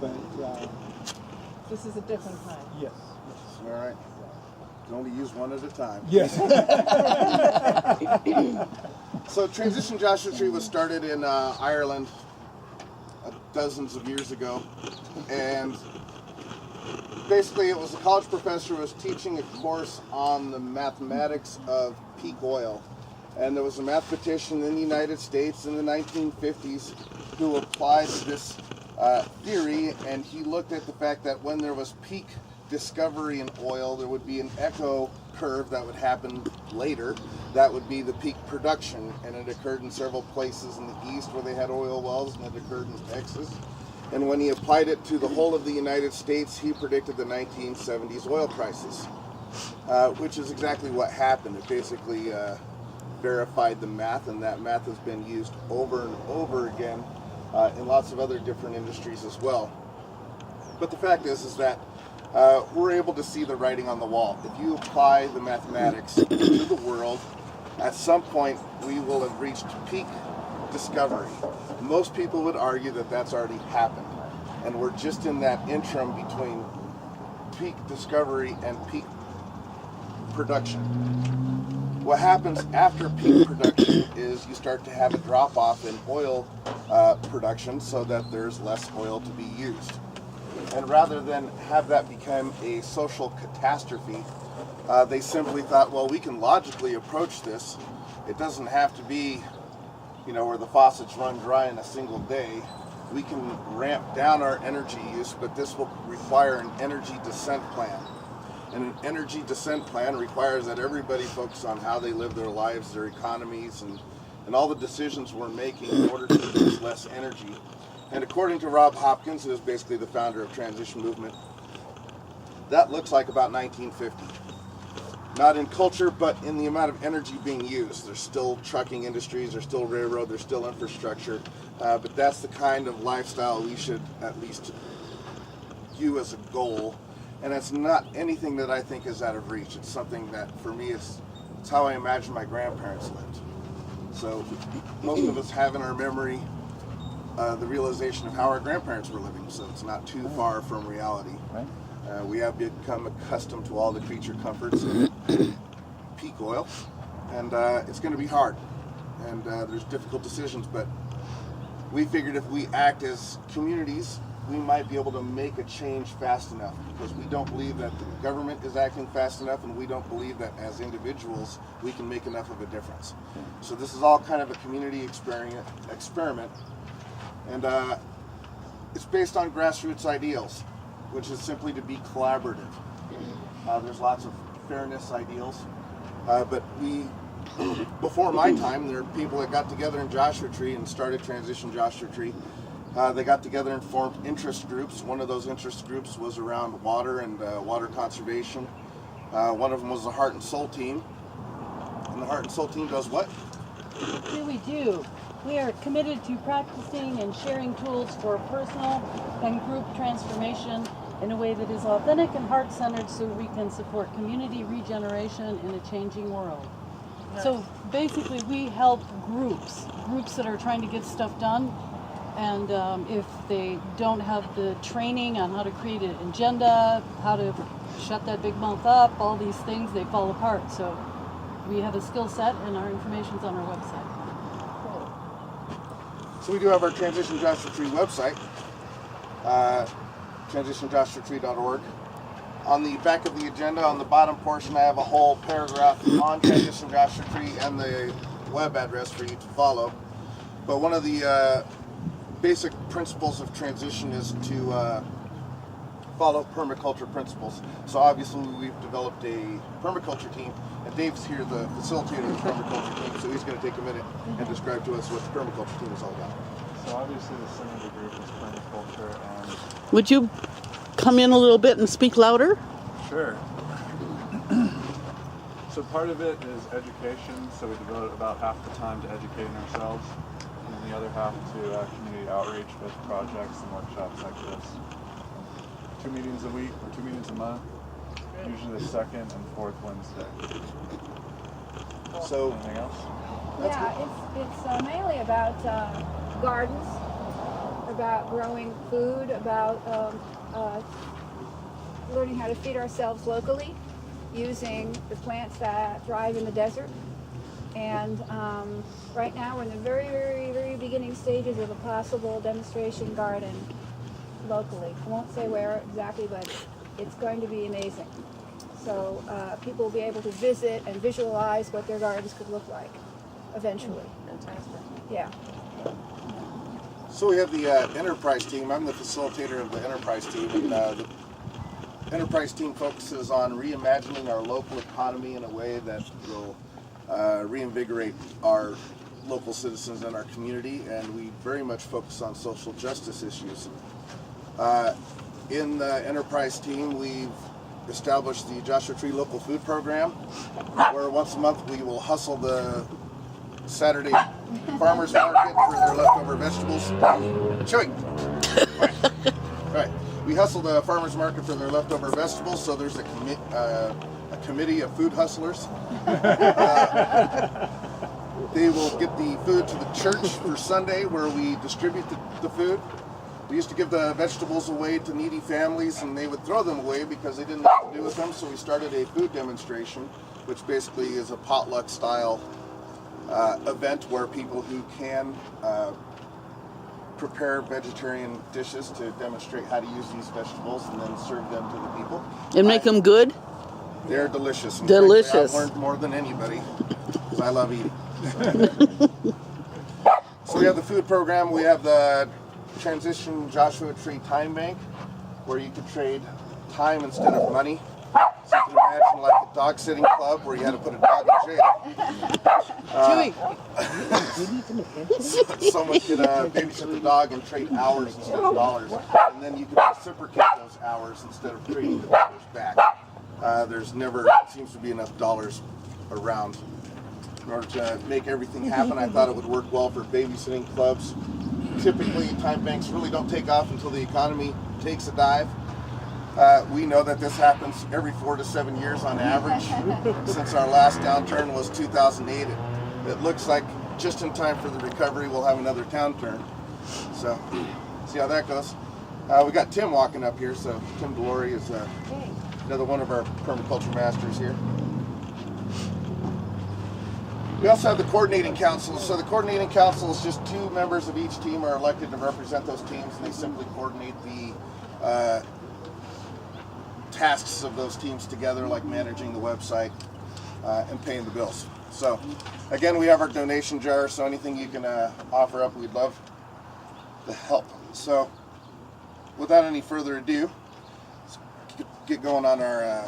but this is a different kind. yes. All right. Can only use one at a time. Yes. So Transition Joshua Tree was started in Ireland dozens of years ago, and basically it was a college professor who was teaching a course on the mathematics of peak oil. And there was a mathematician in the United States in the 1950s who applied this theory, and he looked at the fact that when there was peak discovery in oil, there would be an echo curve that would happen later. That would be the peak production, and it occurred in several places in the east where they had oil wells, and it occurred in Texas. And when he applied it to the whole of the United States, he predicted the 1970s oil crisis, which is exactly what happened. It basically verified the math, and that math has been used over and over again in lots of other different industries as well. But the fact is that we're able to see the writing on the wall. If you apply the mathematics to the world, at some point we will have reached peak discovery. Most people would argue that that's already happened, and we're just in that interim between peak discovery and peak production. What happens after peak production is you start to have a drop off in oil production so that there's less oil to be used. And rather than have that become a social catastrophe, they simply thought, well, we can logically approach this. It doesn't have to be, where the faucets run dry in a single day. We can ramp down our energy use, but this will require an energy descent plan. And an energy descent plan requires that everybody focus on how they live their lives, their economies, and all the decisions we're making in order to use less energy. And according to Rob Hopkins, who is basically the founder of Transition Movement, that looks like about 1950. Not in culture, but in the amount of energy being used. There's still trucking industries, there's still railroad, there's still infrastructure, but that's the kind of lifestyle we should at least view as a goal. And it's not anything that I think is out of reach. It's something that, for me, it's how I imagine my grandparents lived. So most of us have in our memory the realization of how our grandparents were living, so it's not too far from reality. Right. We have become accustomed to all the creature comforts of peak oil, and it's going to be hard, and there's difficult decisions, but we figured if we act as communities, we might be able to make a change fast enough, because we don't believe that the government is acting fast enough, and we don't believe that as individuals we can make enough of a difference. So this is all kind of a community experiment, and it's based on grassroots ideals, which is simply to be collaborative. There's lots of fairness ideals, but before my time, there were people that got together in Joshua Tree and started Transition Joshua Tree. They got together and formed interest groups. One of those interest groups was around water and water conservation. One of them was the Heart and Soul team. And the Heart and Soul team does what? What do? We are committed to practicing and sharing tools for personal and group transformation in a way that is authentic and heart-centered, so we can support community regeneration in a changing world. Nice. So basically we help groups that are trying to get stuff done, and if they don't have the training on how to create an agenda, how to shut that big mouth up, all these things, they fall apart. So we have a skill set, and our information's on our website. So we do have our Transition Joshua Tree website, transitionjoshuatree.org. On the back of the agenda, on the bottom portion, I have a whole paragraph on Transition Joshua Tree and the web address for you to follow. But one of the basic principles of transition is to follow permaculture principles. So obviously we've developed a permaculture team, and Dave's here, the facilitator of the permaculture team, so he's going to take a minute and describe to us what the permaculture team is all about. So obviously the center of the group is permaculture, and Would you come in a little bit and speak louder? sure. So part of it is education, so we devote about half the time to educating ourselves, and then the other half to community outreach with projects and workshops like this. 2 meetings a week or 2 meetings a month, usually the second and fourth Wednesday. So, anything else? Yeah, it's mainly about gardens, about growing food, about learning how to feed ourselves locally using the plants that thrive in the desert. And right now we're in the very, very, very beginning stages of a possible demonstration garden locally. I won't say where exactly, but it's going to be amazing. So people will be able to visit and visualize what their gardens could look like eventually. Fantastic. Yeah. So we have the enterprise team. I'm the facilitator of the enterprise team, and the enterprise team focuses on reimagining our local economy in a way that will reinvigorate our local citizens and our community, and we very much focus on social justice issues. In the enterprise team, we've established the Joshua Tree Local Food Program, where once a month we will hustle the Saturday farmers market for their leftover vegetables. Chewy. Right. We hustle the farmers market for their leftover vegetables, so there's a committee of food hustlers. They will get the food to the church for Sunday, where we distribute the food. We used to give the vegetables away to needy families, and they would throw them away because they didn't know what to do with them, so we started a food demonstration, which basically is a potluck style event where people who can prepare vegetarian dishes to demonstrate how to use these vegetables and then serve them to the people. And make them good? They're delicious. And Delicious. I've learned more than anybody, because I love eating. So we have the food program. We have the Transition Joshua Tree Time Bank, where you could trade time instead of money. So you can imagine like a dog sitting club where you had to put a dog in jail. Someone could babysit the dog and trade hours instead of dollars, and then you could reciprocate those hours instead of trading the dollars back. There's never seems to be enough dollars around. In order to make everything happen, I thought it would work well for babysitting clubs. Typically, time banks really don't take off until the economy takes a dive. We know that this happens every 4 to 7 years on average. Since our last downturn was 2008, it looks like just in time for the recovery, we'll have another downturn. So, see how that goes. We got Tim walking up here, so Tim Delory is another one of our permaculture masters here. We also have the coordinating council. So the coordinating council is just 2 members of each team are elected to represent those teams, and they simply coordinate the tasks of those teams together, like managing the website and paying the bills. So again, we have our donation jar, so anything you can offer up, we'd love the help. So without any further ado, let's get going on our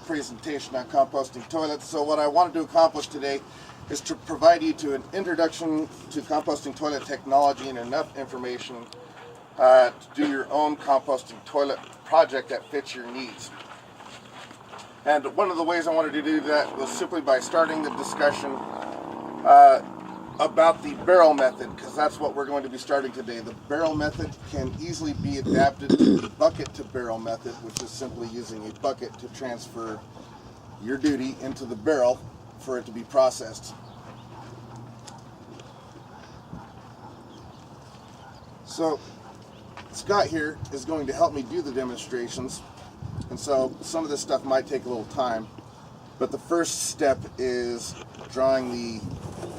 presentation on composting toilets. So what I wanted to accomplish today is to provide you to an introduction to composting toilet technology and enough information to do your own composting toilet project that fits your needs. And one of the ways I wanted to do that was simply by starting the discussion about the barrel method, because that's what we're going to be starting today. The barrel method can easily be adapted to the bucket to barrel method, which is simply using a bucket to transfer your duty into the barrel for it to be processed. So Scott here is going to help me do the demonstrations, and so some of this stuff might take a little time, but the first step is drawing the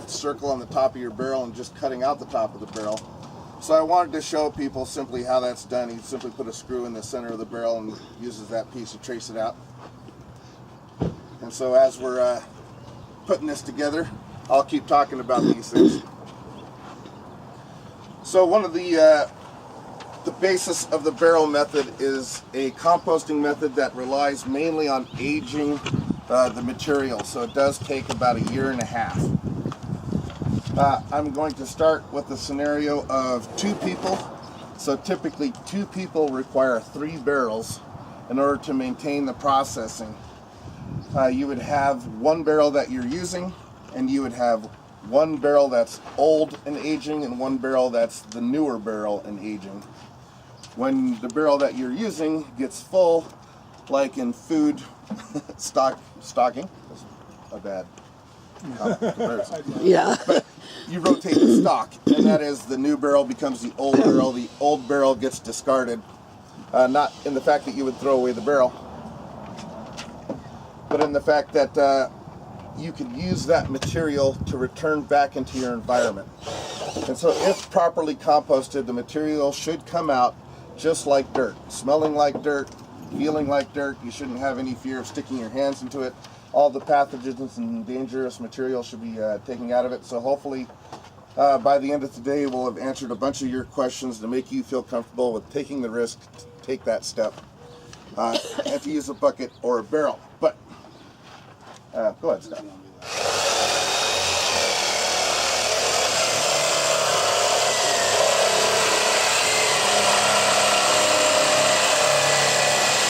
circle on the top of your barrel and just cutting out the top of the barrel. So I wanted to show people simply how that's done. You simply put a screw in the center of the barrel and uses that piece to trace it out. And so as we're putting this together, I'll keep talking about these things. So one of the basis of the barrel method is a composting method that relies mainly on aging the material. So it does take about 1.5 years. I'm going to start with the scenario of 2 people. So typically 2 people require 3 barrels in order to maintain the processing. You would have 1 barrel that you're using, and you would have 1 barrel that's old and aging and 1 barrel that's the newer barrel and aging. When the barrel that you're using gets full, like in food stocking, that's a bad comparison. Yeah. you rotate the stock, and that is the new barrel becomes the old barrel gets discarded. Not in the fact that you would throw away the barrel, but in the fact that you could use that material to return back into your environment. And so if properly composted, the material should come out just like dirt, smelling like dirt, feeling like dirt. You shouldn't have any fear of sticking your hands into it. All the pathogens and dangerous material should be taken out of it. So hopefully by the end of today, we'll have answered a bunch of your questions to make you feel comfortable with taking the risk to take that step and to use a bucket or a barrel. But go ahead, Scott.